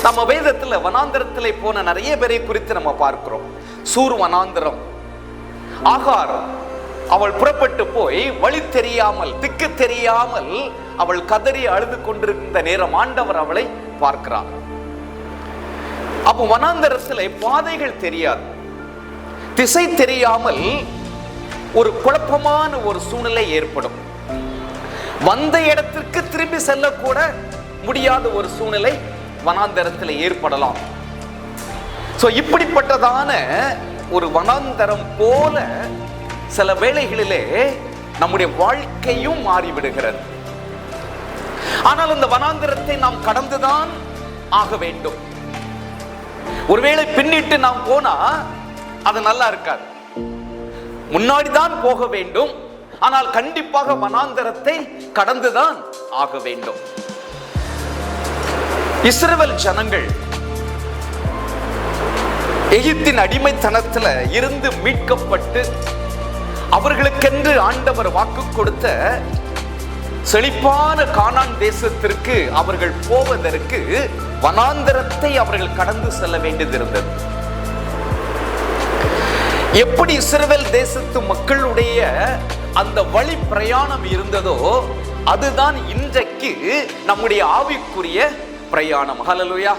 நம்ம வேதத்துல வனாந்தரத்துல போன நிறைய பேரை குறித்து நம்ம பார்க்கிறோம். சூர் வனாந்தரம், ஆகார் அவள் புறப்பட்டு போய் வழி தெரியாமல், திக்கு தெரியாமல் அவள் கதறி அழுது கொண்டிருந்த நேரம் ஆண்டவர் அவளை பார்க்கிறார். அப்போ வனாந்தரத்தில் பாதைகள் தெரியாது, திசை தெரியாமல் ஒரு குழப்பமான ஒரு சூழ்நிலை ஏற்படும். வந்த இடத்திற்கு திரும்பி செல்லக்கூட முடியாத ஒரு சூழ்நிலை வனாந்தரத்தில் ஏற்படலாம். இப்படிப்பட்டதான ஒரு வனாந்தரம் போல சில வேளைகளிலே நம்முடைய வாழ்க்கையும் மாறிவிடுகிறது. ஆனால் இந்த வனாந்தரத்தை நாம் கடந்துதான் ஆக வேண்டும். ஒருவேளை பின்னிட்டு நாம் போனா அது நல்லா இருக்காது. முன்னாடிதான் போக வேண்டும், ஆனால் கண்டிப்பாக வனாந்தரத்தை கடந்துதான் ஆக வேண்டும். இஸ்ரவேல் ஜனங்கள் எகிப்தின் அடிமைத்தனத்துல இருந்து மீட்கப்பட்டு அவர்களுக்கென்று ஆண்டவர் வாக்கு கொடுத்த செழிப்பான கானான் தேசத்திற்கு அவர்கள் போவதற்கு வனாந்தரத்தை அவர்கள் கடந்து செல்ல வேண்டியது இருந்தது. எப்படி இஸ்ரவேல் தேசத்து மக்களுடைய அந்த வழி பிரயாணம் இருந்ததோ அதுதான் இன்றைக்கு நம்முடைய ஆவிக்குரிய பிரயாணம். ஹல்லேலூயா.